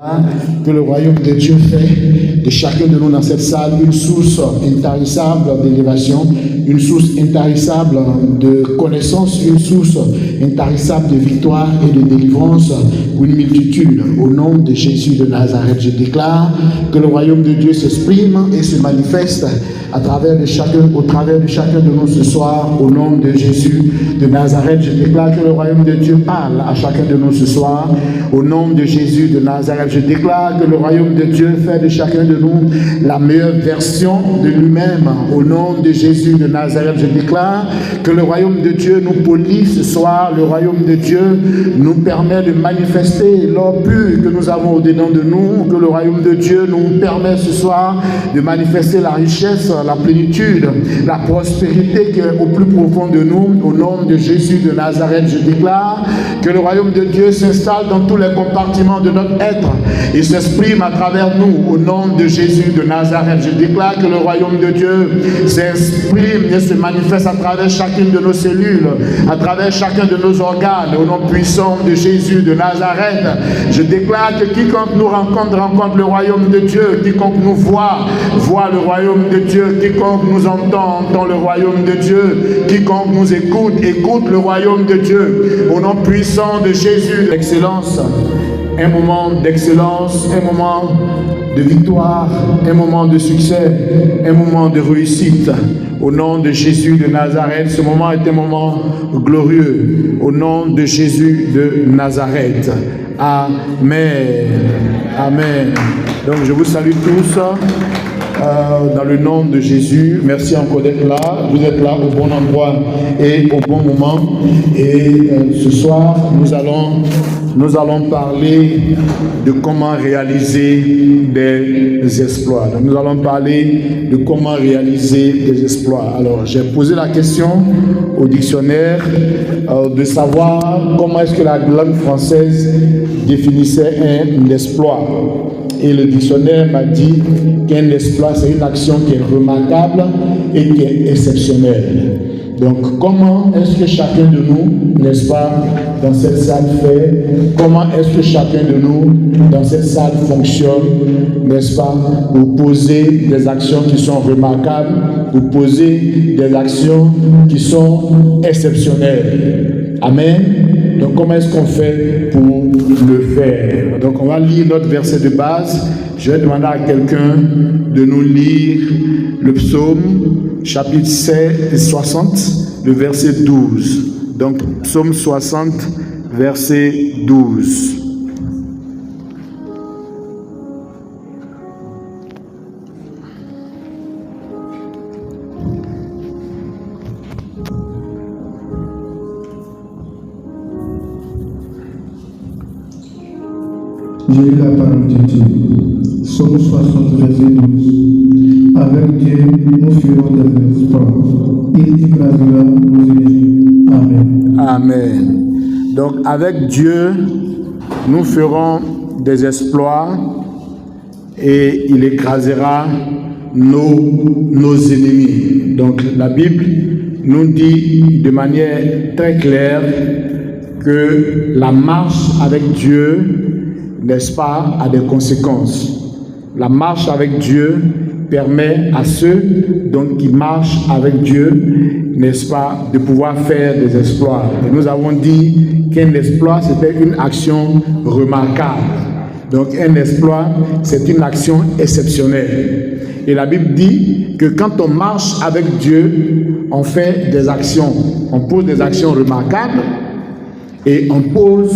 Que le royaume de Dieu fait de chacun de nous dans cette salle une source intarissable d'élévation, une source intarissable de connaissance, une source intarissable de victoire et de délivrance pour une multitude. Au nom de Jésus de Nazareth, je déclare que le royaume de Dieu s'exprime et se manifeste au travers de chacun de nous ce soir. Au nom de Jésus de Nazareth, je déclare que le royaume de Dieu parle à chacun de nous ce soir. Au nom de Jésus de Nazareth, je déclare que le royaume de Dieu fait de chacun de nous la meilleure version de lui-même. Au nom de Jésus de Nazareth, je déclare que le royaume de Dieu nous polie ce soir. Le royaume de Dieu nous permet de manifester l'or pur que nous avons au-dedans de nous. Que le royaume de Dieu nous permet ce soir de manifester la richesse, la plénitude, la prospérité qui est au plus profond de nous. Au nom de Jésus de Nazareth, je déclare que le royaume de Dieu s'installe dans tous les compartiments de notre être et s'exprime à travers nous. Au nom de Jésus de Nazareth, je déclare que le royaume de Dieu s'exprime et se manifeste à travers chacune de nos cellules, à travers chacun de nos organes. Au nom puissant de Jésus de Nazareth, je déclare que quiconque nous rencontre, rencontre le royaume de Dieu. Quiconque nous voit, voit le royaume de Dieu. Quiconque nous entend, entend le royaume de Dieu. Quiconque nous écoute, écoute le royaume de Dieu. Au nom puissant de Jésus, l'excellence. Un moment d'excellence, un moment de victoire, un moment de succès, un moment de réussite. Au nom de Jésus de Nazareth, ce moment est un moment glorieux. Au nom de Jésus de Nazareth. Amen. Amen. Donc je vous salue tous. Dans le nom de Jésus, merci encore d'être là. Vous êtes là au bon endroit et au bon moment. Et ce soir, nous allons parler de comment réaliser des exploits. Donc, nous allons parler de comment réaliser des exploits. Alors, j'ai posé la question au dictionnaire de savoir comment est-ce que la langue française définissait un exploit. Et le dictionnaire m'a dit qu'un exploit, c'est une action qui est remarquable et qui est exceptionnelle. Donc, comment est-ce que chacun de nous, n'est-ce pas, dans cette salle fait, comment est-ce que chacun de nous, dans cette salle fonctionne, n'est-ce pas, pour poser des actions qui sont remarquables, pour poser des actions qui sont exceptionnelles. Amen. Donc, comment est-ce qu'on fait pour le faire? Donc, on va lire notre verset de base. Je vais demander à quelqu'un de nous lire le psaume, chapitre 60, le verset 12. Donc, psaume 60, verset 12. J'ai eu la parole de Dieu. Psaume 60, verset 12. Avec Dieu, nous ferons des exploits. Il écrasera nos ennemis. Amen. Amen. Donc, avec Dieu, nous ferons des exploits et il écrasera nos ennemis. Donc, la Bible nous dit de manière très claire que la marche avec Dieu, n'est-ce pas, a des conséquences. La marche avec Dieu permet à ceux donc, qui marchent avec Dieu, n'est-ce pas, de pouvoir faire des exploits. Et nous avons dit qu'un exploit, c'était une action remarquable. Donc un exploit, c'est une action exceptionnelle. Et la Bible dit que quand on marche avec Dieu, on fait des actions. On pose des actions remarquables et on pose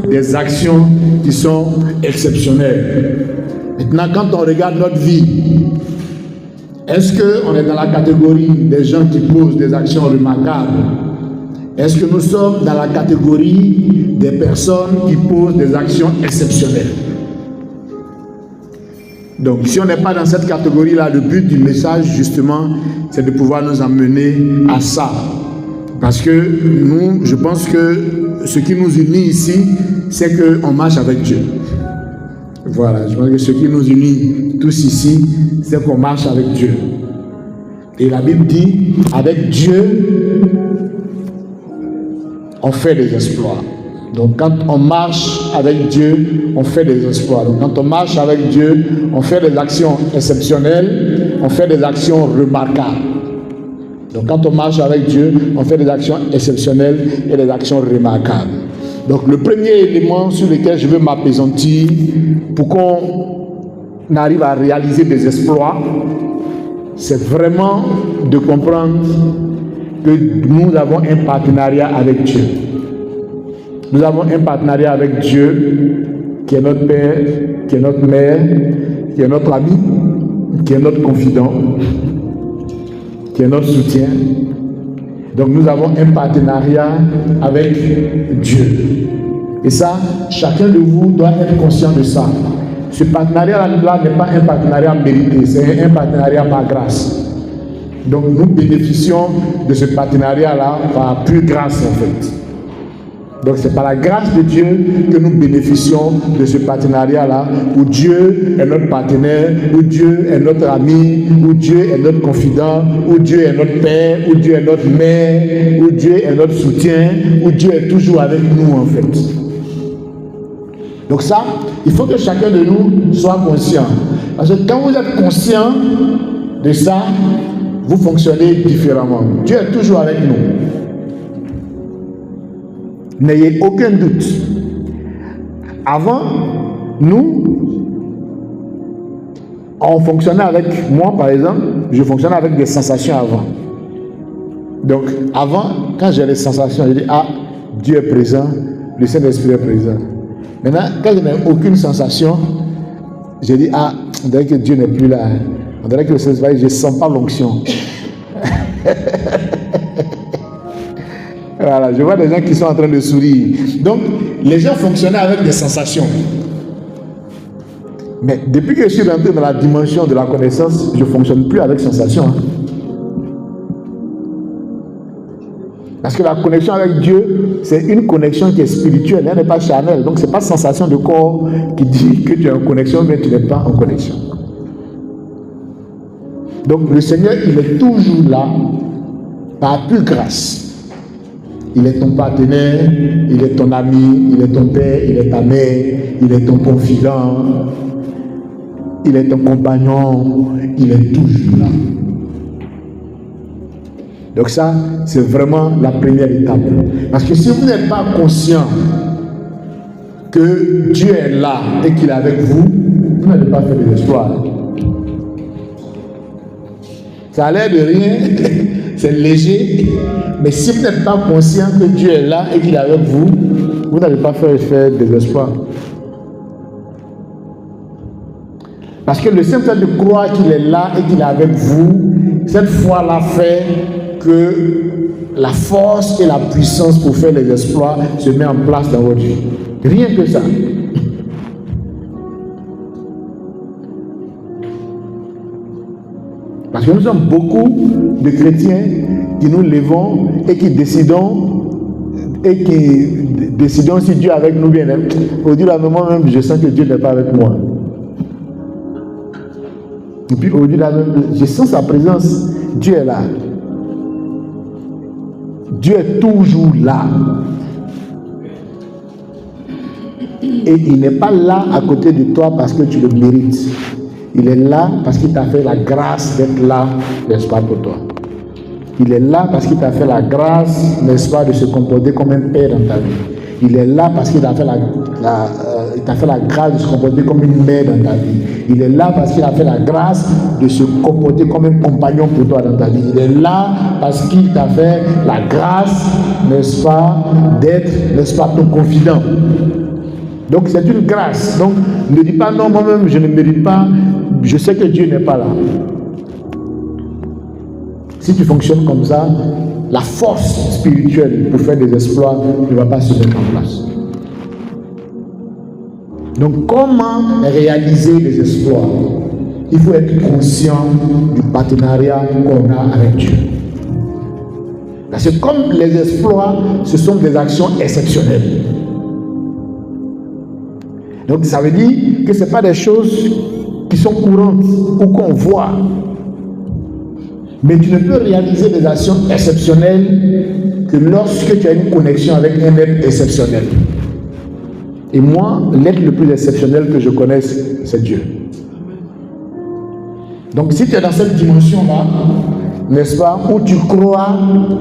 des actions qui sont exceptionnelles. Maintenant, quand on regarde notre vie, est-ce qu'on est dans la catégorie des gens qui posent des actions remarquables? Est-ce que nous sommes dans la catégorie des personnes qui posent des actions exceptionnelles? Donc, si on n'est pas dans cette catégorie-là, le but du message, justement, c'est de pouvoir nous amener à ça. Parce que nous, je pense que ce qui nous unit ici, c'est qu'on marche avec Dieu. Voilà, je pense que ce qui nous unit tous ici, c'est qu'on marche avec Dieu. Et la Bible dit, avec Dieu, on fait des exploits. Donc quand on marche avec Dieu, on fait des exploits. Donc quand on marche avec Dieu, on fait des actions exceptionnelles, on fait des actions remarquables. Donc quand on marche avec Dieu, on fait des actions exceptionnelles et des actions remarquables. Donc le premier élément sur lequel je veux m'appesantir pour qu'on arrive à réaliser des exploits, c'est vraiment de comprendre que nous avons un partenariat avec Dieu. Nous avons un partenariat avec Dieu qui est notre Père, qui est notre Mère, qui est notre ami, qui est notre confident, qui est notre soutien. Donc nous avons un partenariat avec Dieu. Et ça, chacun de vous doit être conscient de ça. Ce partenariat-là n'est pas un partenariat mérité, c'est un partenariat par grâce. Donc nous bénéficions de ce partenariat-là par pure grâce en fait. Donc c'est par la grâce de Dieu que nous bénéficions de ce partenariat-là, où Dieu est notre partenaire, où Dieu est notre ami, où Dieu est notre confident, où Dieu est notre Père, où Dieu est notre Mère, où Dieu est notre soutien, où Dieu est toujours avec nous en fait. Donc ça, il faut que chacun de nous soit conscient. Parce que quand vous êtes conscient de ça, vous fonctionnez différemment. Dieu est toujours avec nous. N'ayez aucun doute. Avant, nous, on fonctionnait avec, moi par exemple, je fonctionnais avec des sensations avant. Donc, avant, quand j'ai les sensations, je dis, ah, Dieu est présent, le Saint-Esprit est présent. Maintenant, quand je n'ai aucune sensation, je dis, ah, on dirait que Dieu n'est plus là. On dirait que le Saint-Esprit, je ne sens pas l'onction. Voilà, je vois des gens qui sont en train de sourire. Donc, les gens fonctionnaient avec des sensations. Mais depuis que je suis rentré dans la dimension de la connaissance, je ne fonctionne plus avec sensation. Parce que la connexion avec Dieu, c'est une connexion qui est spirituelle, elle n'est pas charnelle. Donc, ce n'est pas sensation de corps qui dit que tu es en connexion, mais tu n'es pas en connexion. Donc, le Seigneur, il est toujours là, par pure grâce. Il est ton partenaire, il est ton ami, il est ton père, il est ta mère, il est ton confident, il est ton compagnon, il est toujours là. Donc ça, c'est vraiment la première étape. Parce que si vous n'êtes pas conscient que Dieu est là et qu'il est avec vous, vous n'allez pas faire des exploits. Ça a l'air de rien, c'est léger, mais si vous n'êtes pas conscient que Dieu est là et qu'il est avec vous, vous n'allez pas faire des exploits. Parce que le simple fait de croire qu'il est là et qu'il est avec vous, cette foi-là fait que la force et la puissance pour faire les exploits se met en place dans votre vie. Rien que ça. Parce que nous sommes beaucoup de chrétiens qui nous levons et qui décidons si Dieu est avec nous bien. Au-delà d'un moment même, je sens que Dieu n'est pas avec moi. Et puis au-delà même, je sens sa présence. Dieu est là. Dieu est toujours là. Et il n'est pas là à côté de toi parce que tu le mérites. Il est là parce qu'il t'a fait la grâce d'être là, n'est-ce pas, pour toi. Il est là parce qu'il t'a fait la grâce, n'est-ce pas, de se comporter comme un père dans ta vie. Il est là parce qu'il t'a fait la grâce de se comporter comme une mère dans ta vie. Il est là parce qu'il a fait la grâce de se comporter comme un compagnon pour toi dans ta vie. Il est là parce qu'il t'a fait la grâce, n'est-ce pas, d'être, n'est-ce pas, ton confident. Donc c'est une grâce. Donc ne dis pas non, moi-même je ne mérite pas, je sais que Dieu n'est pas là. Si tu fonctionnes comme ça, la force spirituelle pour faire des exploits ne va pas se mettre en place. Donc comment réaliser des exploits? Il faut être conscient du partenariat qu'on a avec Dieu. Parce que comme les exploits, ce sont des actions exceptionnelles. Donc ça veut dire que ce n'est pas des choses qui sont courantes ou qu'on voit. Mais tu ne peux réaliser des actions exceptionnelles que lorsque tu as une connexion avec un être exceptionnel. Et moi, l'être le plus exceptionnel que je connaisse, c'est Dieu. Donc si tu es dans cette dimension-là, n'est-ce pas, où tu crois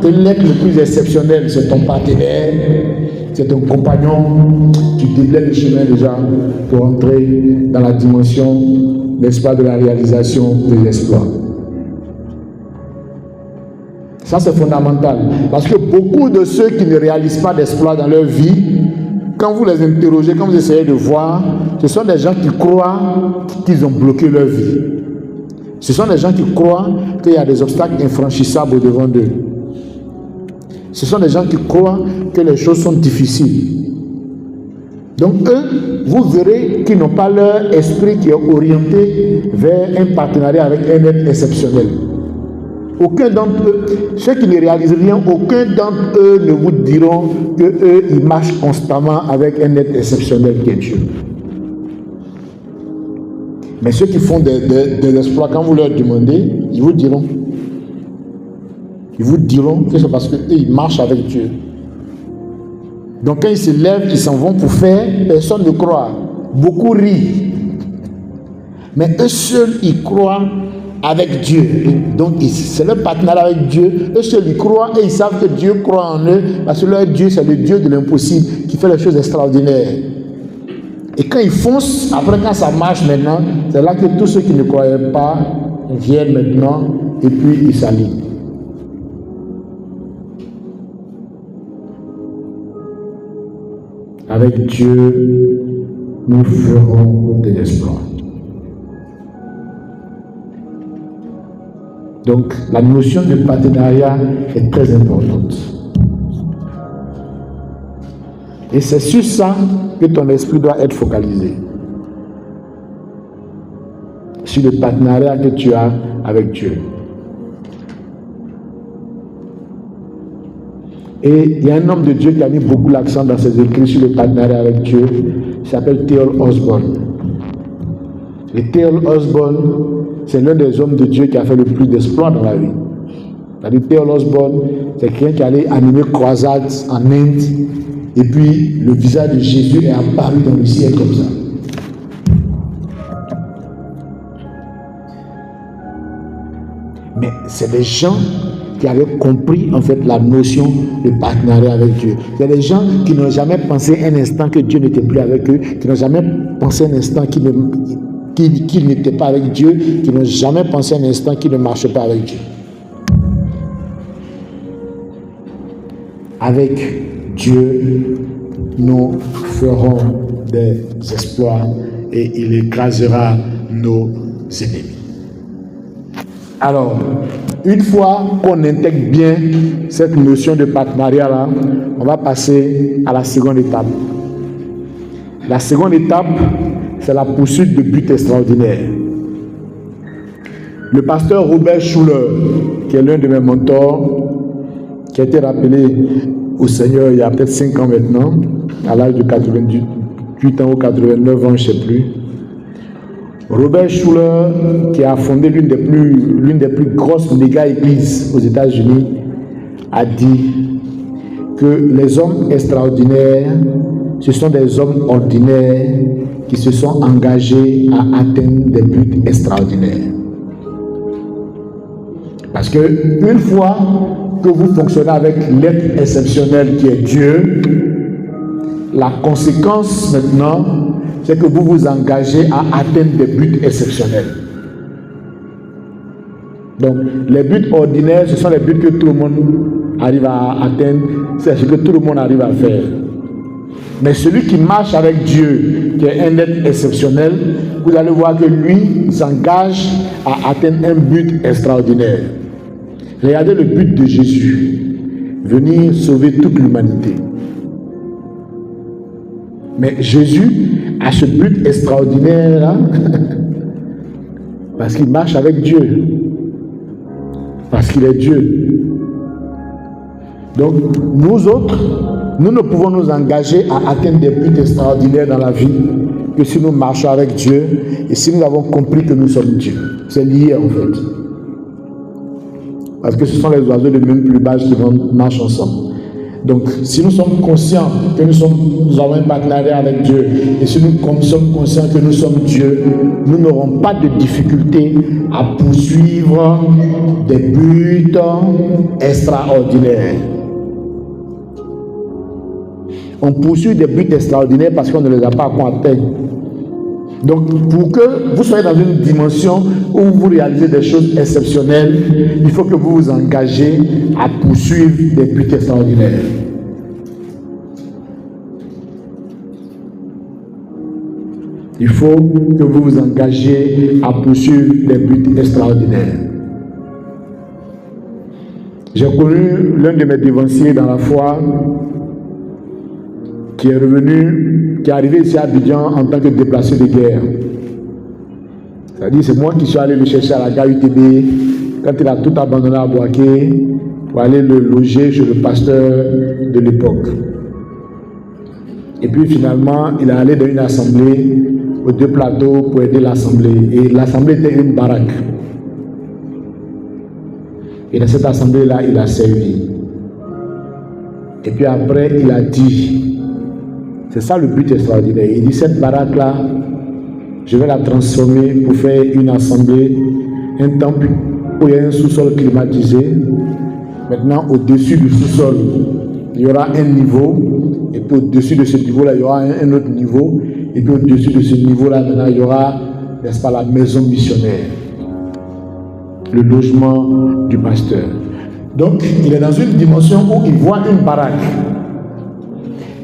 que l'être le plus exceptionnel, c'est ton partenaire, c'est ton compagnon, tu déblayes le chemin déjà pour entrer dans la dimension, n'est-ce pas, de la réalisation des exploits. Ça, c'est fondamental. Parce que beaucoup de ceux qui ne réalisent pas d'exploits dans leur vie, quand vous les interrogez, quand vous essayez de voir, ce sont des gens qui croient qu'ils ont bloqué leur vie. Ce sont des gens qui croient qu'il y a des obstacles infranchissables au-devant d'eux. Ce sont des gens qui croient que les choses sont difficiles. Donc eux, vous verrez qu'ils n'ont pas leur esprit qui est orienté vers un partenariat avec un être exceptionnel. Aucun d'entre eux, ceux qui ne réalisent rien, aucun d'entre eux ne vous diront qu'eux, ils marchent constamment avec un être exceptionnel qui est Dieu. Mais ceux qui font des exploits, quand vous leur demandez, ils vous diront. Ils vous diront que c'est parce qu'eux, ils marchent avec Dieu. Donc quand ils se lèvent, ils s'en vont pour faire, personne ne croit. Beaucoup rient. Mais eux seuls, ils croient avec Dieu. Et donc c'est leur partenariat avec Dieu. Eux seuls, ils croient et ils savent que Dieu croit en eux. Parce que leur Dieu, c'est le Dieu de l'impossible qui fait les choses extraordinaires. Et quand ils foncent, après quand ça marche maintenant, c'est là que tous ceux qui ne croyaient pas viennent maintenant et puis ils s'alignent. Avec Dieu, nous ferons des exploits. Donc, la notion de partenariat est très importante. Et c'est sur ça que ton esprit doit être focalisé. Sur le partenariat que tu as avec Dieu. Et il y a un homme de Dieu qui a mis beaucoup l'accent dans ses écrits sur le partenariat avec Dieu. Il s'appelle T.L. Osborne. Et T.L. Osborne, c'est l'un des hommes de Dieu qui a fait le plus d'exploits dans la vie. C'est-à-dire T.L. Osborne, c'est quelqu'un qui allait animer croisades en Inde. Et puis, le visage de Jésus est apparu dans le ciel comme ça. Mais c'est des gens qui avaient compris en fait la notion de partenariat avec Dieu. C'est des gens qui n'ont jamais pensé un instant que Dieu n'était plus avec eux, qui n'ont jamais pensé un instant qu'ils n'étaient pas avec Dieu, qui n'ont jamais pensé un instant qu'ils ne marchaient pas avec Dieu. Avec Dieu, nous ferons des exploits et il écrasera nos ennemis. Alors, une fois qu'on intègre bien cette notion de partenariat-là, on va passer à la seconde étape. La seconde étape, c'est la poursuite de buts extraordinaires. Le pasteur Robert Schuller, qui est l'un de mes mentors, qui a été rappelé au Seigneur il y a peut-être 5 ans maintenant, à l'âge de 88 ans ou 89 ans, je ne sais plus. Robert Schuller, qui a fondé l'une des plus grosses méga-églises aux États-Unis, a dit que les hommes extraordinaires, ce sont des hommes ordinaires qui se sont engagés à atteindre des buts extraordinaires. Parce que une fois que vous fonctionnez avec l'être exceptionnel qui est Dieu, la conséquence maintenant, c'est que vous vous engagez à atteindre des buts exceptionnels. Donc, les buts ordinaires, ce sont les buts que tout le monde arrive à atteindre, c'est ce que tout le monde arrive à faire. Mais celui qui marche avec Dieu, qui est un être exceptionnel, vous allez voir que lui s'engage à atteindre un but extraordinaire. Regardez le but de Jésus, venir sauver toute l'humanité. Mais Jésus a ce but extraordinaire-là parce qu'il marche avec Dieu, parce qu'il est Dieu. Donc, nous autres, nous ne pouvons nous engager à atteindre des buts extraordinaires dans la vie que si nous marchons avec Dieu et si nous avons compris que nous sommes Dieu. C'est lié en fait. Parce que ce sont les oiseaux de même plumage qui marchent ensemble. Donc, si nous sommes conscients que nous avons un partenariat avec Dieu, et si nous sommes conscients que nous sommes Dieu, nous n'aurons pas de difficulté à poursuivre des buts extraordinaires. On poursuit des buts extraordinaires parce qu'on ne les a pas encore atteints. Donc, pour que vous soyez dans une dimension où vous réalisez des choses exceptionnelles, il faut que vous vous engagez à poursuivre des buts extraordinaires. Il faut que vous vous engagez à poursuivre des buts extraordinaires. J'ai connu l'un de mes dévanciers dans la foi qui est arrivé ici à Abidjan en tant que déplacé de guerre. C'est-à-dire, c'est moi qui suis allé le chercher à la gare UTB quand il a tout abandonné à Boaké pour aller le loger chez le pasteur de l'époque. Et puis finalement, il est allé dans une assemblée aux deux plateaux pour aider l'assemblée. Et l'assemblée était une baraque. Et dans cette assemblée-là, il a servi. Et puis après, il a dit, c'est ça le but extraordinaire. Il dit, cette baraque-là, je vais la transformer pour faire une assemblée, un temple où il y a un sous-sol climatisé. Maintenant, au-dessus du sous-sol, il y aura un niveau. Et puis au-dessus de ce niveau-là, il y aura un autre niveau. Et puis au-dessus de ce niveau-là, maintenant, il y aura, n'est-ce pas, la maison missionnaire. Le logement du pasteur. Donc, il est dans une dimension où il voit une baraque.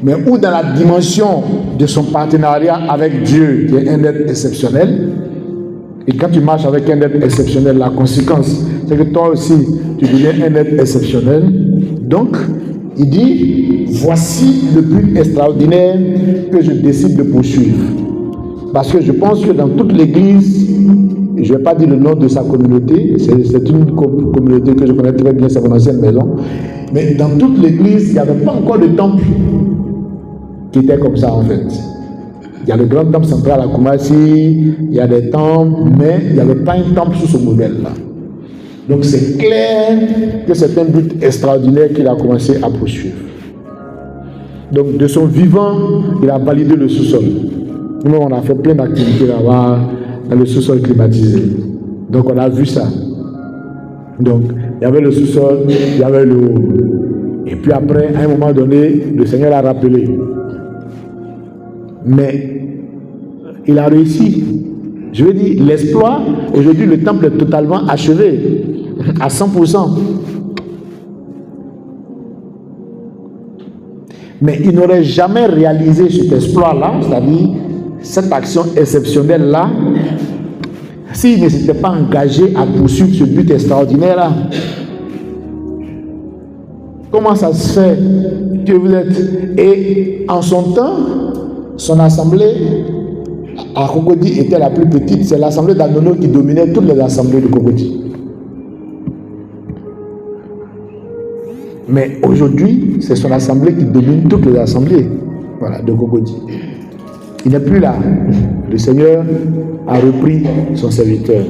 Mais où dans la dimension de son partenariat avec Dieu, qui est un être exceptionnel, et quand tu marches avec un être exceptionnel, la conséquence, c'est que toi aussi, tu deviens un être exceptionnel. Donc, il dit, voici le but extraordinaire que je décide de poursuivre. Parce que je pense que dans toute l'église, je ne vais pas dire le nom de sa communauté, c'est une communauté que je connais très bien, c'est mon ancienne maison, mais dans toute l'église, il n'y avait pas encore de temple qui était comme ça en fait. Il y a le grand temple central à Koumassi, il y a des temples, mais il n'y avait pas un temple sous ce modèle-là. Donc c'est clair que c'est un but extraordinaire qu'il a commencé à poursuivre. Donc de son vivant, il a validé le sous-sol. Nous, on a fait plein d'activités là-bas, dans le sous-sol climatisé. Donc on a vu ça. Donc il y avait le sous-sol, il y avait le haut. Et puis après, à un moment donné, le Seigneur l'a rappelé. Mais il a réussi. Je veux dire, l'exploit, aujourd'hui le temple est totalement achevé, à 100%. Mais il n'aurait jamais réalisé cet exploit-là, c'est-à-dire cette action exceptionnelle-là, s'il ne s'était pas engagé à poursuivre ce but extraordinaire-là. Comment ça se fait que vous êtes... Et en son temps, son assemblée à Cocody était la plus petite. C'est l'assemblée d'Anono qui dominait toutes les assemblées de Cocody. Mais aujourd'hui, c'est son assemblée qui domine toutes les assemblées, voilà, de Cocody. Il n'est plus là. Le Seigneur a repris son serviteur.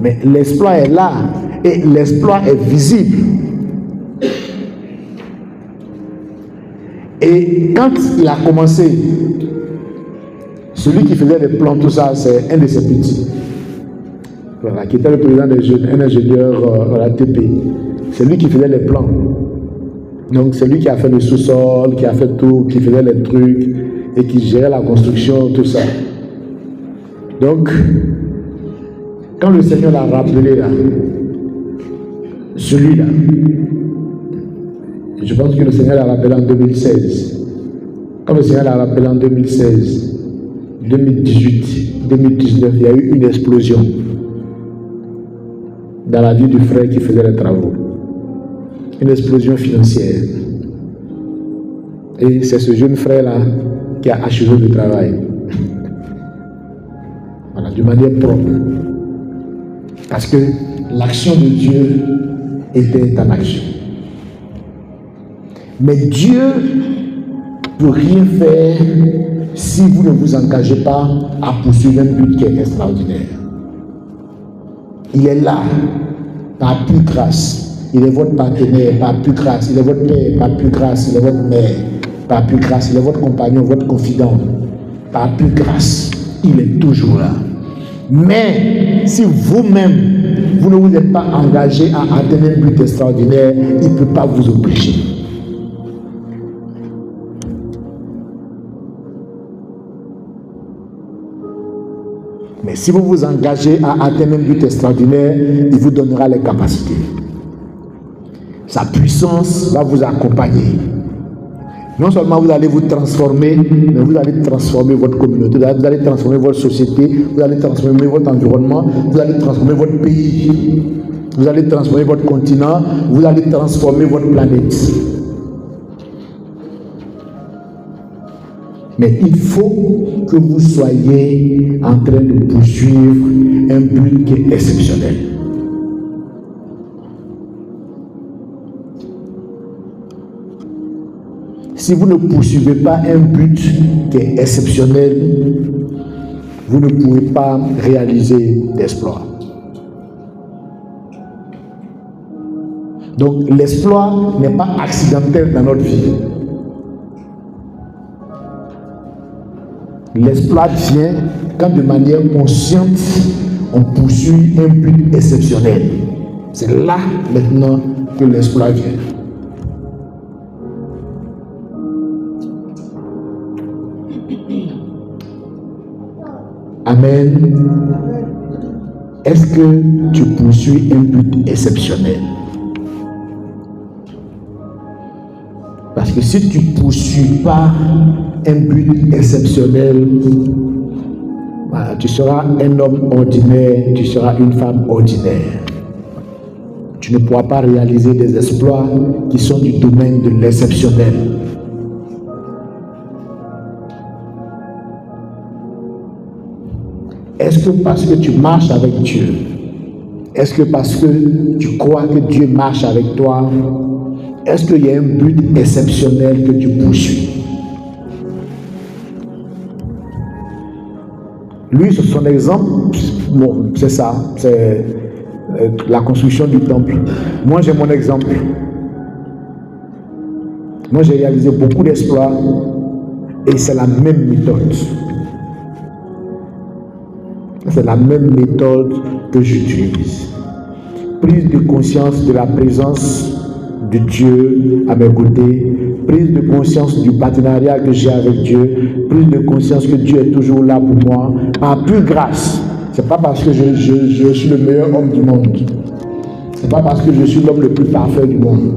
Mais l'exploit est là. Et l'exploit est visible. Et quand il a commencé, celui qui faisait les plans, tout ça, c'est un de ses petits. Voilà, qui était le président des jeunes, un ingénieur à la TP. C'est lui qui faisait les plans. Donc c'est lui qui a fait le sous-sol, qui a fait tout, qui faisait les trucs et qui gérait la construction, tout ça. Donc, quand le Seigneur l'a rappelé là, celui-là, je pense que le Seigneur l'a rappelé en 2016. Quand le Seigneur l'a rappelé en 2016, 2018, 2019, il y a eu une explosion dans la vie du frère qui faisait les travaux. Une explosion financière. Et c'est ce jeune frère-là qui a achevé le travail. Voilà, de manière propre. Parce que l'action de Dieu était en action. Mais Dieu ne peut rien faire si vous ne vous engagez pas à poursuivre un but qui est extraordinaire. Il est là, par pure grâce. Il est votre partenaire, par plus grâce. Il est votre père, par plus grâce. Il est votre mère, par plus grâce. Il est votre compagnon, votre confident, par plus grâce. Il est toujours là. Mais si vous-même, vous ne vous êtes pas engagé à atteindre un but extraordinaire, il ne peut pas vous obliger. Mais si vous vous engagez à atteindre un but extraordinaire, il vous donnera les capacités. Sa puissance va vous accompagner. Non seulement vous allez vous transformer, mais vous allez transformer votre communauté, vous allez transformer votre société, vous allez transformer votre environnement, vous allez transformer votre pays, vous allez transformer votre continent, vous allez transformer votre planète. Mais il faut que vous soyez en train de poursuivre un but qui est exceptionnel. Si vous ne poursuivez pas un but qui est exceptionnel, vous ne pouvez pas réaliser d'exploit. Donc l'exploit n'est pas accidentel dans notre vie. L'exploit vient quand de manière consciente, on poursuit un but exceptionnel. C'est là maintenant que l'exploit vient. Amen. Est-ce que tu poursuis un but exceptionnel? Parce que si tu ne poursuis pas un but exceptionnel, voilà, tu seras un homme ordinaire, tu seras une femme ordinaire. Tu ne pourras pas réaliser des exploits qui sont du domaine de l'exceptionnel. Est-ce que parce que tu marches avec Dieu, est-ce que parce que tu crois que Dieu marche avec toi, est-ce qu'il y a un but exceptionnel que tu poursuis? Lui, son exemple, bon, c'est ça, c'est la construction du temple. Moi, j'ai mon exemple. Moi, j'ai réalisé beaucoup d'exploits et c'est la même méthode. C'est la même méthode que j'utilise. Prise de conscience de la présence de Dieu à mes côtés, prise de conscience du partenariat que j'ai avec Dieu, prise de conscience que Dieu est toujours là pour moi, par pure grâce. Ce n'est pas parce que je suis le meilleur homme du monde. Ce n'est pas parce que je suis l'homme le plus parfait du monde.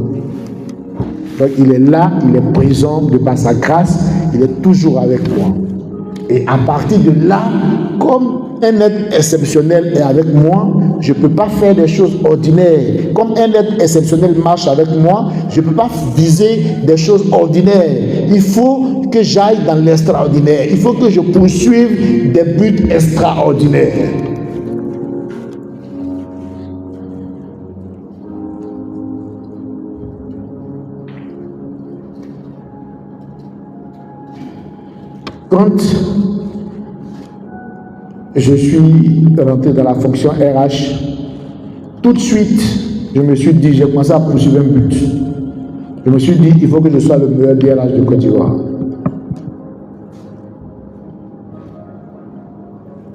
Donc il est là, il est présent de par sa grâce, il est toujours avec moi. Et à partir de là, comme un être exceptionnel est avec moi, je ne peux pas faire des choses ordinaires. Comme un être exceptionnel marche avec moi, je ne peux pas viser des choses ordinaires. Il faut que j'aille dans l'extraordinaire. Il faut que je poursuive des buts extraordinaires. Quand je suis rentré dans la fonction RH, tout de suite, je me suis dit, j'ai commencé à poursuivre un but. Je me suis dit, il faut que je sois le meilleur DRH de Côte d'Ivoire.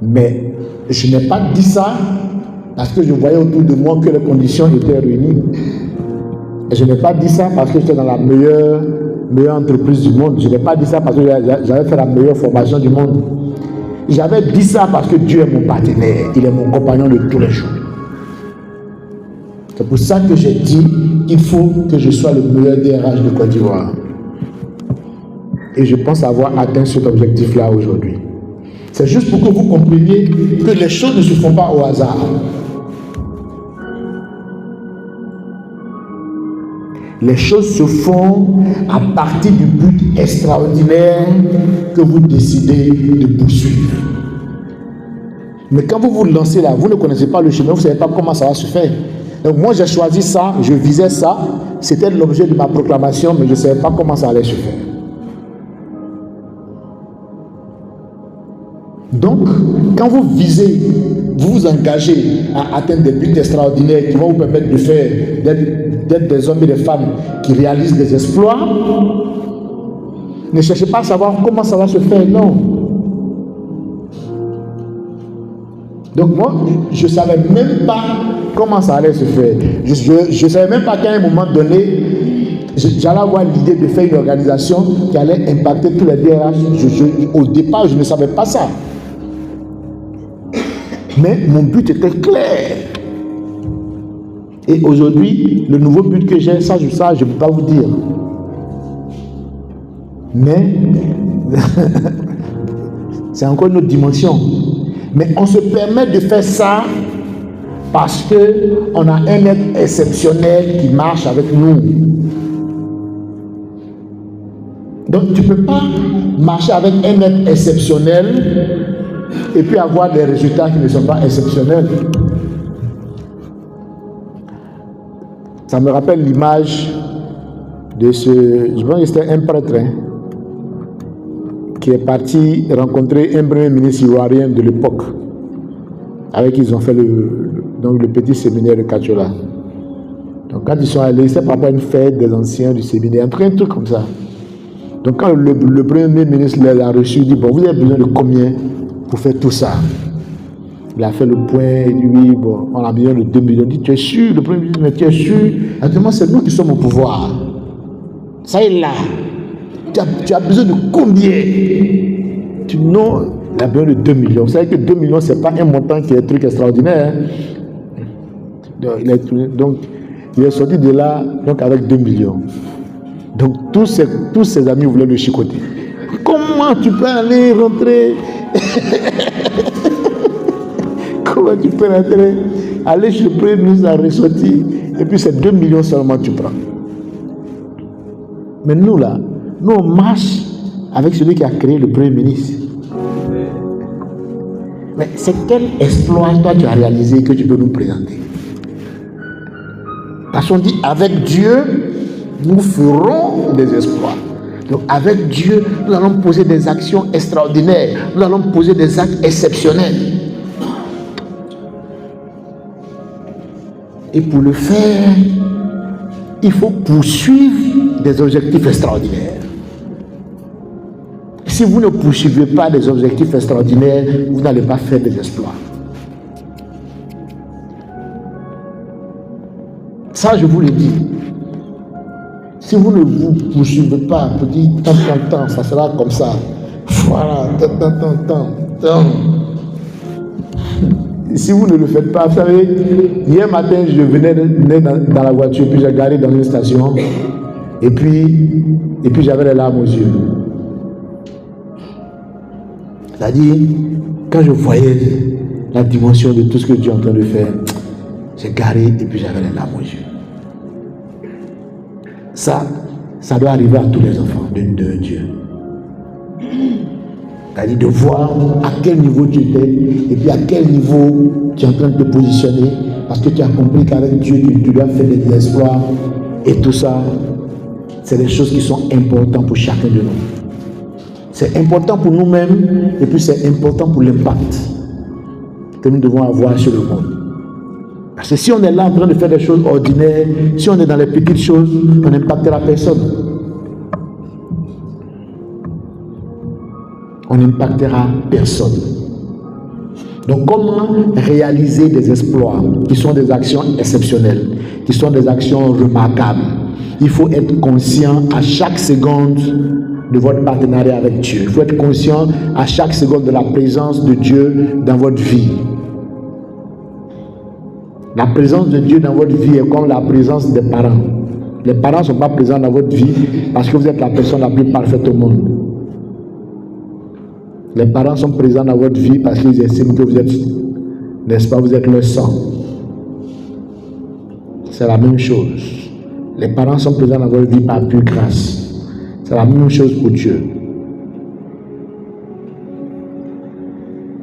Mais je n'ai pas dit ça parce que je voyais autour de moi que les conditions étaient réunies. Et je n'ai pas dit ça parce que j'étais dans la meilleure entreprise du monde. Je n'ai pas dit ça parce que j'avais fait la meilleure formation du monde. J'avais dit ça parce que Dieu est mon partenaire. Il est mon compagnon de tous les jours. C'est pour ça que j'ai dit qu'il faut que je sois le meilleur DRH de Côte d'Ivoire. Et je pense avoir atteint cet objectif-là aujourd'hui. C'est juste pour que vous compreniez que les choses ne se font pas au hasard. Les choses se font à partir du but extraordinaire que vous décidez de poursuivre. Mais quand vous vous lancez là, vous ne connaissez pas le chemin, vous ne savez pas comment ça va se faire. Donc moi j'ai choisi ça, je visais ça, c'était l'objet de ma proclamation, mais je ne savais pas comment ça allait se faire. Donc, quand vous visez, vous vous engagez à atteindre des buts extraordinaires qui vont vous permettre de faire, d'être des hommes et des femmes qui réalisent des exploits. Ne cherchez pas à savoir comment ça va se faire, non. Donc moi, je ne savais même pas comment ça allait se faire. Je ne savais même pas qu'à un moment donné, j'allais avoir l'idée de faire une organisation qui allait impacter tous les DRH. Au départ, je ne savais pas ça. Mais mon but était clair. Et aujourd'hui, le nouveau but que j'ai, ça je ne peux pas vous dire. Mais c'est encore une autre dimension. Mais on se permet de faire ça parce qu'on a un être exceptionnel qui marche avec nous. Donc tu ne peux pas marcher avec un être exceptionnel et puis avoir des résultats qui ne sont pas exceptionnels. Ça me rappelle l'image de je pense que c'était un prêtre qui est parti rencontrer un premier ministre ivoirien de l'époque, avec qui ils ont fait le petit séminaire de Kachola. Donc quand ils sont allés, c'était par rapport à une fête des anciens du séminaire, un truc comme ça. Donc quand le premier ministre les a reçus, il dit, bon, vous avez besoin de combien pour faire tout ça? Il a fait le point, il dit, oui, bon, on a besoin de 2 millions. Il dit, tu es sûr? Le premier ministre, mais tu es sûr? Actuellement, c'est nous qui sommes au pouvoir. Ça est là. Tu as besoin de combien? Non, il a besoin de 2 millions. Vous savez que 2 millions, ce n'est pas un montant qui est un truc extraordinaire. Donc, il est sorti de là donc, avec 2 millions. Donc, tous ses amis voulaient le chicoter. Comment tu peux aller rentrer? Comment tu peux rentrer? Aller chez le premier ministre, ressorti, et puis c'est 2 millions seulement tu prends. Mais nous là, nous on marche avec celui qui a créé le premier ministre. Mais c'est quel exploit toi tu as réalisé que tu peux nous présenter? Parce qu'on dit avec Dieu, nous ferons des exploits. Donc avec Dieu, nous allons poser des actions extraordinaires. Nous allons poser des actes exceptionnels. Et pour le faire, il faut poursuivre des objectifs extraordinaires. Si vous ne poursuivez pas des objectifs extraordinaires, vous n'allez pas faire des exploits. Ça, je vous le dis. Si vous ne vous poursuivez pas, pour dire tant, ça sera comme ça. Voilà, tant. Si vous ne le faites pas, vous savez, hier matin, je venais dans la voiture, puis j'ai garé dans une station, et puis j'avais les larmes aux yeux. C'est-à-dire, quand je voyais la dimension de tout ce que Dieu est en train de faire, j'ai garé et puis j'avais les larmes aux yeux. Ça doit arriver à tous les enfants de Dieu. C'est-à-dire de voir à quel niveau tu étais et puis à quel niveau tu es en train de te positionner parce que tu as compris qu'avec Dieu, tu dois faire des exploits et tout ça, c'est des choses qui sont importantes pour chacun de nous. C'est important pour nous-mêmes et puis c'est important pour l'impact que nous devons avoir sur le monde. Parce que si on est là en train de faire des choses ordinaires, si on est dans les petites choses, on n'impactera personne. On n'impactera personne. Donc comment réaliser des exploits qui sont des actions exceptionnelles, qui sont des actions remarquables? Il faut être conscient à chaque seconde de votre partenariat avec Dieu. Il faut être conscient à chaque seconde de la présence de Dieu dans votre vie. La présence de Dieu dans votre vie est comme la présence des parents. Les parents ne sont pas présents dans votre vie parce que vous êtes la personne la plus parfaite au monde. Les parents sont présents dans votre vie parce qu'ils estiment que vous êtes, n'est-ce pas, vous êtes leur sang. C'est la même chose. Les parents sont présents dans votre vie par pure grâce. C'est la même chose pour Dieu.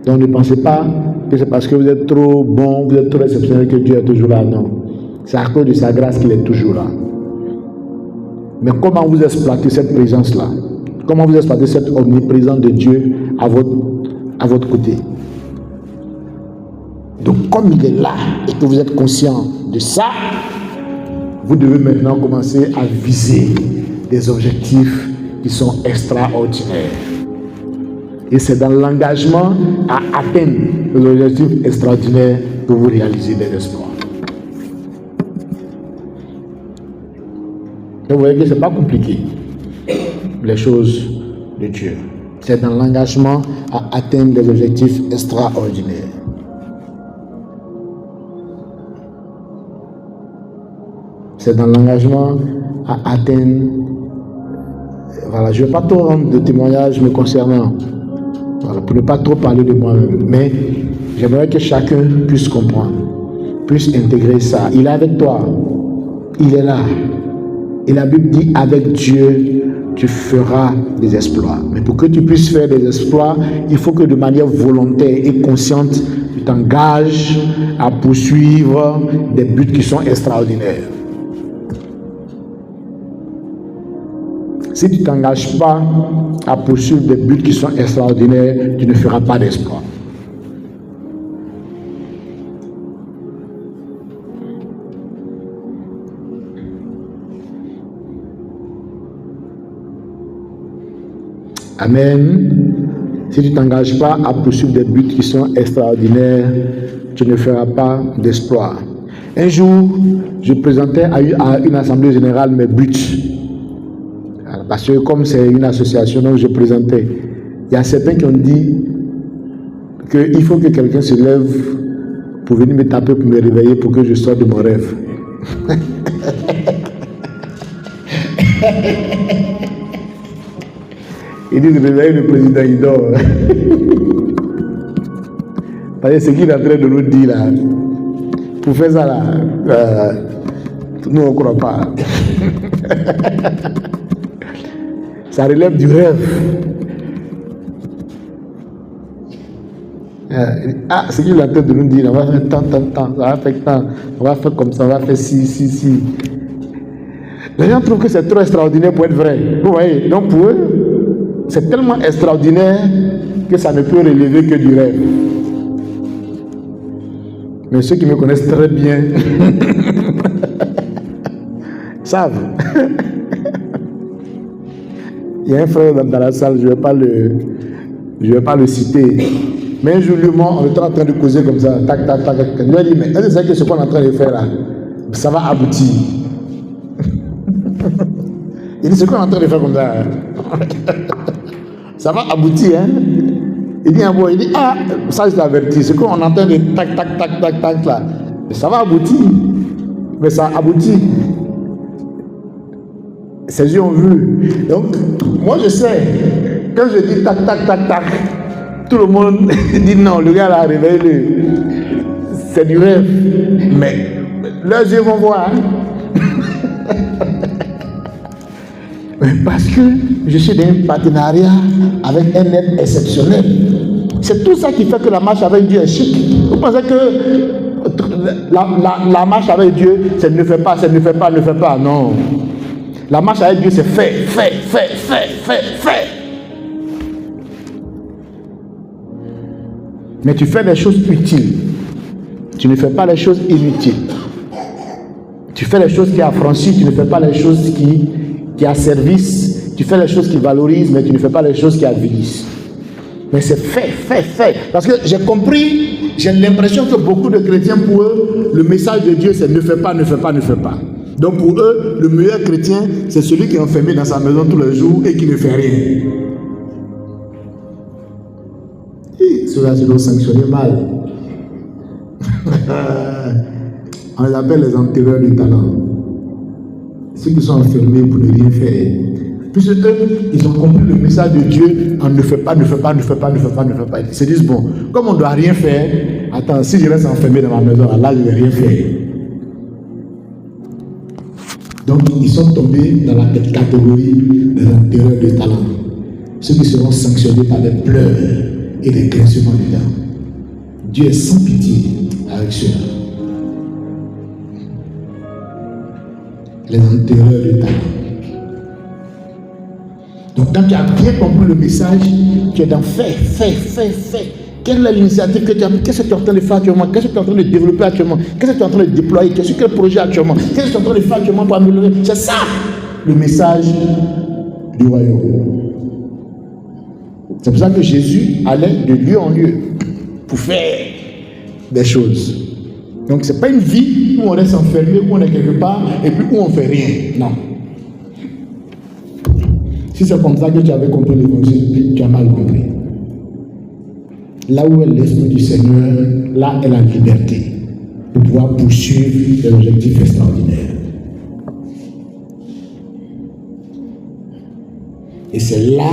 Donc ne pensez pas que c'est parce que vous êtes trop bon, vous êtes trop exceptionnel que Dieu est toujours là. Non. C'est à cause de sa grâce qu'il est toujours là. Mais comment vous exploitez cette présence-là? Comment vous exploitez cette omniprésence de Dieu à votre côté? Donc comme il est là et que vous êtes conscient de ça, vous devez maintenant commencer à viser des objectifs qui sont extraordinaires. Et c'est dans l'engagement à atteindre les objectifs extraordinaires que vous réalisez des exploits. Et vous voyez que ce n'est pas compliqué, les choses de Dieu. C'est dans l'engagement à atteindre des objectifs extraordinaires. C'est dans l'engagement à atteindre. Voilà, je ne vais pas trop rendre de témoignages me concernant. Voilà, pour ne pas trop parler de moi-même. Mais j'aimerais que chacun puisse comprendre, puisse intégrer ça. Il est avec toi. Il est là. Et la Bible dit, avec Dieu, tu feras des exploits. Mais pour que tu puisses faire des exploits, il faut que de manière volontaire et consciente, tu t'engages à poursuivre des buts qui sont extraordinaires. Si tu ne t'engages pas à poursuivre des buts qui sont extraordinaires, tu ne feras pas d'exploit. Amen. Si tu ne t'engages pas à poursuivre des buts qui sont extraordinaires, tu ne feras pas d'exploit. Un jour, je présentais à une assemblée générale mes buts. Parce que comme c'est une association, donc je présentais. Il y a certains qui ont dit qu'il faut que quelqu'un se lève pour venir me taper, pour me réveiller, pour que je sorte de mon rêve. Ils disent réveiller le président, il dort. Parce que ce qu'il est en train de nous dire là, pour faire ça là, nous on ne croit pas. Ça relève du rêve. Ce qu'il est en train de nous dire, on va faire tant, ça va faire tant, on va faire comme ça, on va faire si. Les gens trouvent que c'est trop extraordinaire pour être vrai. Vous voyez, donc pour eux, c'est tellement extraordinaire que ça ne peut relever que du rêve. Mais ceux qui me connaissent très bien savent. Il y a un frère dans la salle, je ne vais pas le citer. Mais un jour, on était en train de causer comme ça, tac. Je lui ai dit, mais est-ce que ce qu'on est en train de faire là, ça va aboutir? Il dit, ce qu'on est en train de faire comme ça, ça va aboutir, hein? Il dit, ça je t'avertis, ce qu'on est en train de tac là, ça va aboutir. Mais ça aboutit. Ses yeux ont vu. Donc, moi je sais, quand je dis tac, tout le monde dit non, le gars là, réveille-le. C'est du rêve. Mais leurs yeux vont voir. Parce que je suis dans un partenariat avec un être exceptionnel. C'est tout ça qui fait que la marche avec Dieu est chic. Vous pensez que la marche avec Dieu, c'est ne fais pas. Non. La marche avec Dieu, c'est fait. Mais tu fais des choses utiles. Tu ne fais pas les choses inutiles. Tu fais les choses qui affranchissent, tu ne fais pas les choses qui asservissent. Tu fais les choses qui valorisent, mais tu ne fais pas les choses qui avilissent. Mais c'est fait. Parce que j'ai compris, j'ai l'impression que beaucoup de chrétiens, pour eux, le message de Dieu, c'est ne fais pas. Donc pour eux, le meilleur chrétien, c'est celui qui est enfermé dans sa maison tous les jours et qui ne fait rien. Et cela se doit sanctionner mal. On les appelle les enterreurs de talent. Ceux qui sont enfermés pour ne rien faire. Puisque eux, ils ont compris le message de Dieu, on ne fait pas. Ils se disent, bon, comme on ne doit rien faire, attends, si je reste enfermé dans ma maison, là, je ne vais rien faire. Donc, ils sont tombés dans la catégorie des enterreurs de talent. Ceux qui seront sanctionnés par des pleurs et des grincements de dents. Dieu est sans pitié avec ceux-là. Les enterreurs de talent. Donc, quand tu as bien compris le message, tu es dans fait. Quelle est l'initiative que tu as prise? Qu'est-ce que tu es en train de faire actuellement? Qu'est-ce que tu es en train de développer actuellement? Qu'est-ce que tu es en train de déployer? Quel projet actuellement? Qu'est-ce que tu es en train de faire actuellement pour améliorer? C'est ça le message du royaume. C'est pour ça que Jésus allait de lieu en lieu pour faire des choses. Donc ce n'est pas une vie où on reste enfermé, où on est quelque part et puis où on ne fait rien. Non. Si c'est comme ça que tu avais compris l'évangile, tu as mal compris. Là où est l'Esprit du Seigneur, là est la liberté pour pouvoir poursuivre des objectifs extraordinaires. Et c'est là,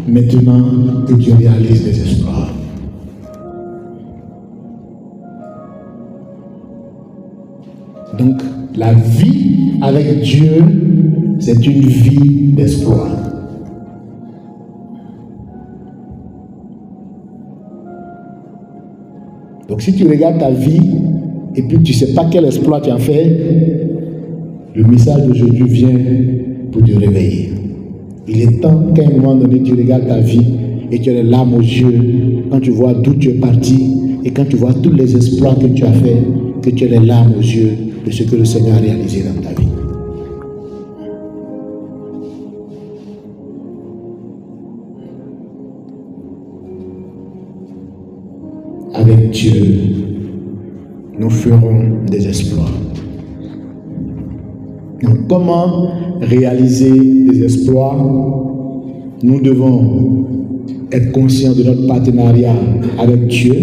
maintenant, que Dieu réalise des exploits. Donc, la vie avec Dieu, c'est une vie d'espoir. Donc, si tu regardes ta vie et puis tu ne sais pas quel exploit tu as fait, le message d'aujourd'hui vient pour te réveiller. Il est temps qu'à un moment donné, tu regardes ta vie et tu as les larmes aux yeux quand tu vois d'où tu es parti et quand tu vois tous les exploits que tu as fait, que tu as les larmes aux yeux de ce que le Seigneur a réalisé dans ta vie. Avec Dieu, nous ferons des exploits. Donc, comment réaliser des exploits? Nous devons être conscients de notre partenariat avec Dieu.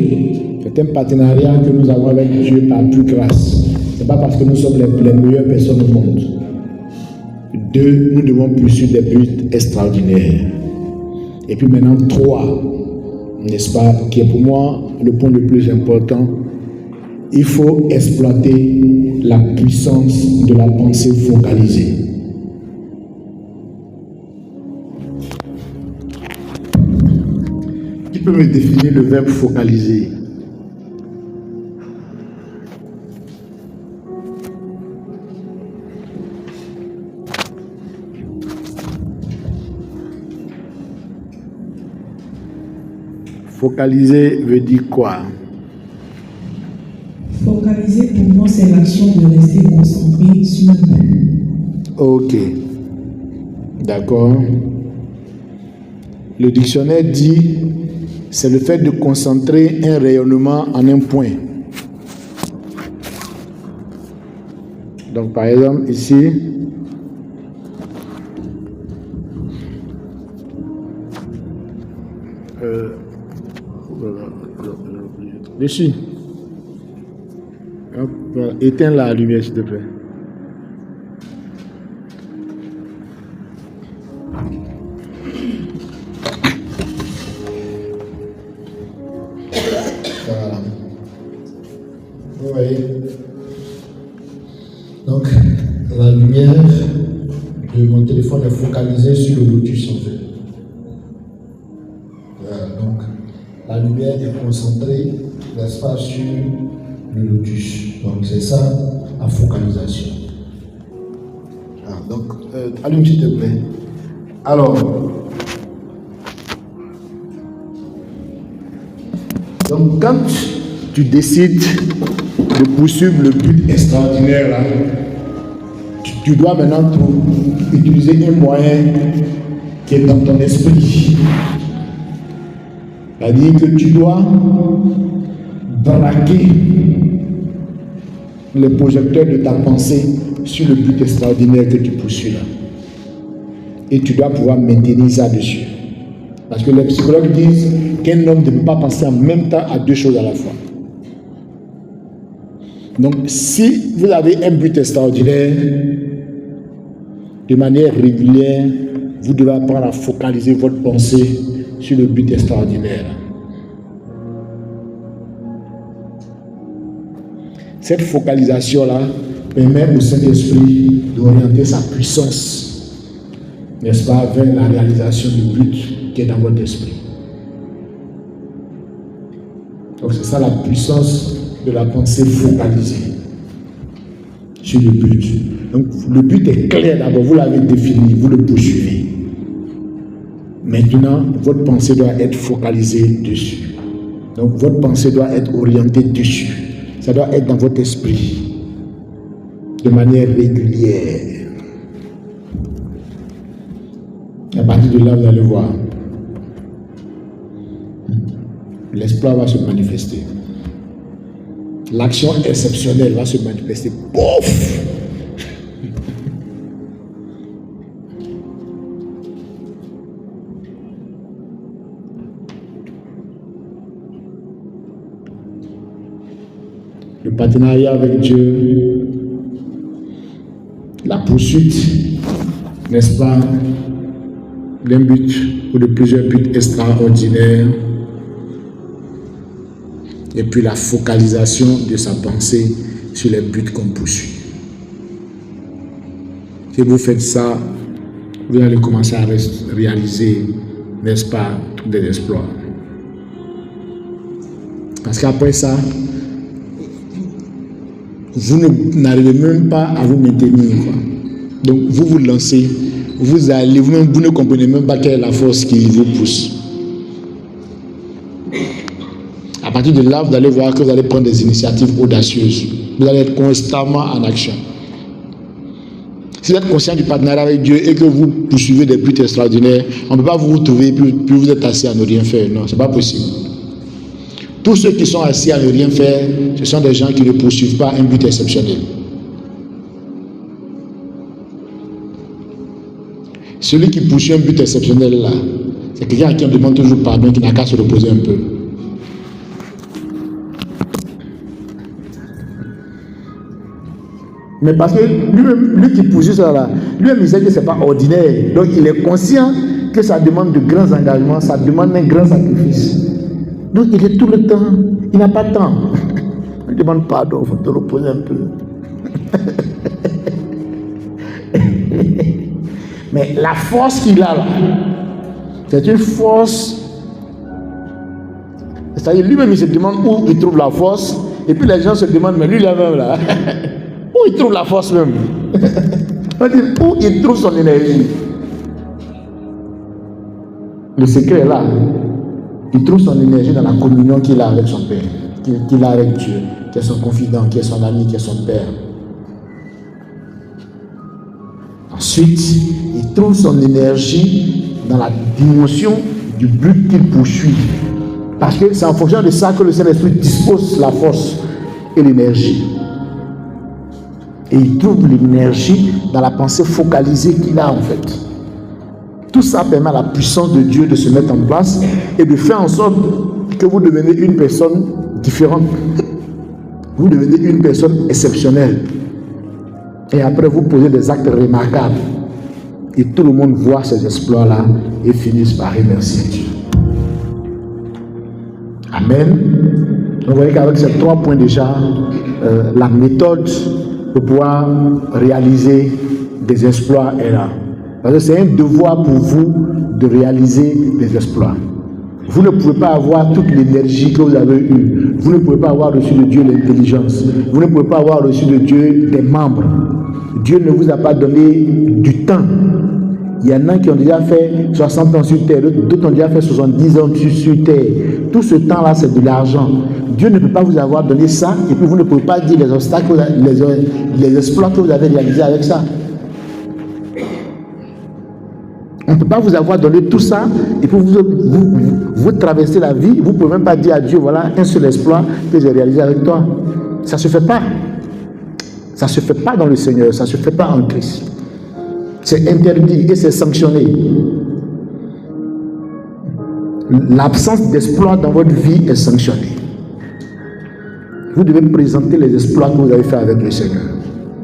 C'est un partenariat que nous avons avec Dieu par pure grâce. Ce n'est pas parce que nous sommes les meilleures personnes au monde. 2, nous devons poursuivre des buts extraordinaires. Et puis maintenant, 3, n'est-ce pas, qui est pour moi le point le plus important, il faut exploiter la puissance de la pensée focalisée. Qui peut me définir le verbe focaliser? Focaliser veut dire quoi? Focaliser pour moi, c'est l'action de rester concentré sur un but. Ok. D'accord. Le dictionnaire dit c'est le fait de concentrer un rayonnement en un point. Donc par exemple ici, ici. Hop, voilà. Éteins la lumière s'il te plaît. Voilà. Vous voyez. Donc la lumière de mon téléphone est focalisée sur le lotus en fait. Voilà, donc la lumière est concentrée, n'est-ce pas, sur le lotus. Donc c'est ça la focalisation. Donc allume s'il te plaît. Alors, donc quand tu décides de poursuivre le but extraordinaire là, tu dois maintenant utiliser un moyen qui est dans ton esprit. C'est-à-dire que tu dois braquer les projecteurs de ta pensée sur le but extraordinaire que tu poursuis là. Et tu dois pouvoir maintenir ça dessus. Parce que les psychologues disent qu'un homme ne peut pas penser en même temps à deux choses à la fois. Donc, si vous avez un but extraordinaire, de manière régulière, vous devez apprendre à focaliser votre pensée sur le but extraordinaire. Cette focalisation-là permet au Saint-Esprit d'orienter sa puissance, n'est-ce pas, vers la réalisation du but qui est dans votre esprit. Donc c'est ça la puissance de la pensée focalisée sur le but. Donc le but est clair d'abord, vous l'avez défini, vous le poursuivez. Maintenant, votre pensée doit être focalisée dessus. Donc votre pensée doit être orientée dessus. Ça doit être dans votre esprit. De manière régulière. À partir de là, vous allez voir. L'espoir va se manifester. L'action exceptionnelle va se manifester. Pouf! Le partenariat avec Dieu, la poursuite, n'est-ce pas, d'un but ou de plusieurs buts extraordinaires, et puis la focalisation de sa pensée sur les buts qu'on poursuit. Si vous faites ça, vous allez commencer à réaliser, n'est-ce pas, des exploits. Parce qu'après ça, vous n'arrivez même pas à vous maintenir, quoi. Donc vous vous lancez, vous allez, vous ne comprenez même pas quelle est la force qui vous pousse. À partir de là, vous allez voir que vous allez prendre des initiatives audacieuses. Vous allez être constamment en action. Si vous êtes conscient du partenariat avec Dieu et que vous poursuivez des buts extraordinaires, on ne peut pas vous retrouver puis vous êtes assis à ne rien faire. Non, ce n'est pas possible. Tous ceux qui sont assis à ne rien faire, ce sont des gens qui ne poursuivent pas un but exceptionnel. Celui qui poursuit un but exceptionnel là, c'est quelqu'un à qui on demande toujours pardon, qui n'a qu'à se reposer un peu. Mais parce que lui qui poursuit ça là, lui-même il sait que ce n'est pas ordinaire. Donc il est conscient que ça demande de grands engagements, ça demande un grand sacrifice. Donc il est tout le temps, il n'a pas de temps. Il demande pardon, il faut te reposer un peu. Mais la force qu'il a là, c'est une force. C'est-à-dire lui-même il se demande où il trouve la force. Et puis les gens se demandent, mais lui là-même là, où il trouve la force même. Où il trouve son énergie. Le secret est là. Il trouve son énergie dans la communion qu'il a avec son Père, qu'il a avec Dieu, qui est son confident, qui est son ami, qui est son Père. Ensuite, il trouve son énergie dans la dimension du but qu'il poursuit. Parce que c'est en fonction de ça que le Saint-Esprit dispose la force et l'énergie. Et il trouve l'énergie dans la pensée focalisée qu'il a en fait. Tout ça permet à la puissance de Dieu de se mettre en place et de faire en sorte que vous devenez une personne différente. Vous devenez une personne exceptionnelle. Et après, vous posez des actes remarquables. Et tout le monde voit ces exploits-là et finissent par remercier Dieu. Amen. Donc, vous voyez qu'avec ces 3 points déjà, la méthode pour pouvoir réaliser des exploits est là. Parce que c'est un devoir pour vous de réaliser des exploits. Vous ne pouvez pas avoir toute l'énergie que vous avez eue. Vous ne pouvez pas avoir reçu de Dieu l'intelligence. Vous ne pouvez pas avoir reçu de Dieu des membres. Dieu ne vous a pas donné du temps. Il y en a qui ont déjà fait 60 ans sur terre, d'autres ont déjà fait 70 ans sur terre. Tout ce temps-là, c'est de l'argent. Dieu ne peut pas vous avoir donné ça et puis vous ne pouvez pas dire les obstacles, les exploits que vous avez réalisés avec ça. On ne peut pas vous avoir donné tout ça et puis vous traversez la vie. Vous ne pouvez même pas dire à Dieu, voilà un seul exploit que j'ai réalisé avec toi. Ça ne se fait pas. Ça ne se fait pas dans le Seigneur, ça ne se fait pas en Christ. C'est interdit et c'est sanctionné. L'absence d'exploit dans votre vie est sanctionnée. Vous devez présenter les exploits que vous avez fait avec le Seigneur.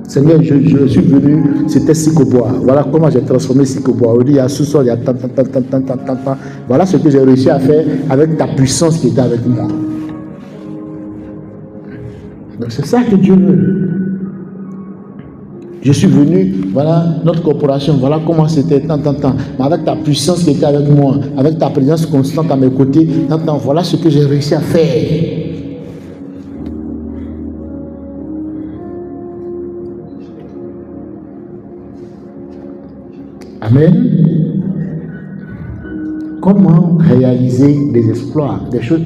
Seigneur, je suis venu, c'était Sikobois. Voilà comment j'ai transformé Sikobois. Il y a sous-sol, il y a tant. Voilà ce que j'ai réussi à faire avec ta puissance qui était avec moi. Donc c'est ça que Dieu veut. Je suis venu, voilà notre corporation, voilà comment c'était, tant. Mais avec ta puissance qui était avec moi, avec ta présence constante à mes côtés, tant. Voilà ce que j'ai réussi à faire. Amen. comment réaliser des exploits, des choses.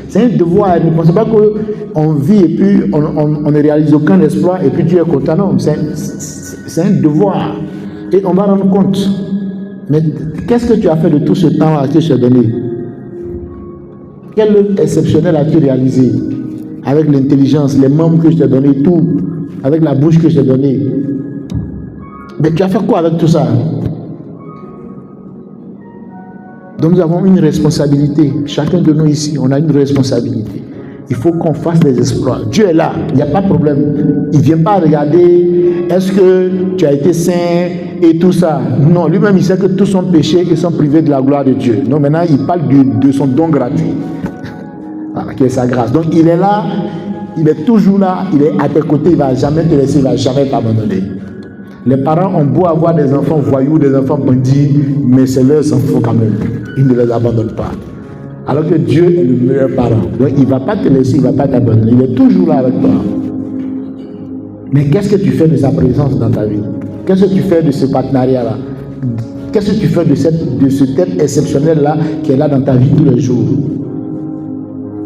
C'est un devoir. Ne pensez pas qu'on vit et puis on ne réalise aucun exploit et puis Dieu est content. Non, c'est un devoir. Et on va rendre compte. Mais qu'est-ce que tu as fait de tout ce temps que je t'ai donné? Quel œuvre exceptionnel as-tu réalisé? Avec l'intelligence, les membres que je t'ai donné, tout. Avec la bouche que je t'ai donnée. Mais tu as fait quoi avec tout ça? Donc nous avons une responsabilité. Chacun de nous ici, on a une responsabilité. Il faut qu'on fasse des exploits. Dieu est là, il n'y a pas de problème. Il ne vient pas regarder est-ce que tu as été saint et tout ça. Non, lui-même il sait que tous sont péchés et sont privés de la gloire de Dieu. Donc maintenant il parle de son don gratuit. Voilà, qui est sa grâce. Donc il est là, il est toujours là, il est à tes côtés, il ne va jamais te laisser, il ne va jamais t'abandonner. Les parents ont beau avoir des enfants voyous, des enfants bandits, mais c'est leurs enfants quand même. Ils ne les abandonnent pas. Alors que Dieu est le meilleur parent. Donc il ne va pas te laisser, il ne va pas t'abandonner. Il est toujours là avec toi. Mais qu'est-ce que tu fais de sa présence dans ta vie? Qu'est-ce que tu fais de ce partenariat-là? Qu'est-ce que tu fais de ce être exceptionnel-là qui est là dans ta vie tous les jours?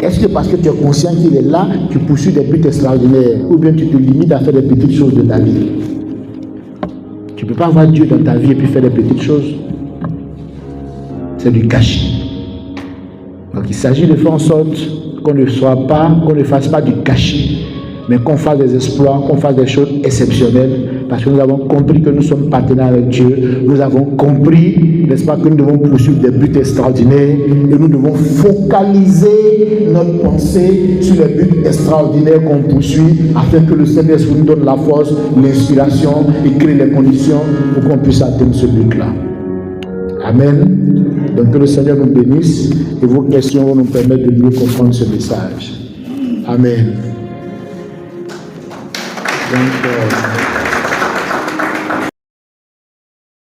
Est-ce que parce que tu es conscient qu'il est là, tu poursuis des buts extraordinaires? Ou bien tu te limites à faire des petites choses de ta vie? Tu ne peux pas avoir Dieu dans ta vie et puis faire des petites choses. C'est du gâchis. Donc il s'agit de faire en sorte qu'on ne fasse pas du gâchis, mais qu'on fasse des exploits, qu'on fasse des choses exceptionnelles, parce que nous avons compris que nous sommes partenaires avec Dieu. Nous avons compris, n'est-ce pas, que nous devons poursuivre des buts extraordinaires et nous devons focaliser notre pensée sur les buts extraordinaires qu'on poursuit afin que le Saint-Esprit nous donne la force, l'inspiration et crée les conditions pour qu'on puisse atteindre ce but-là. Amen. Donc que le Seigneur nous bénisse et vos questions vont nous permettre de mieux comprendre ce message. Amen. Donc,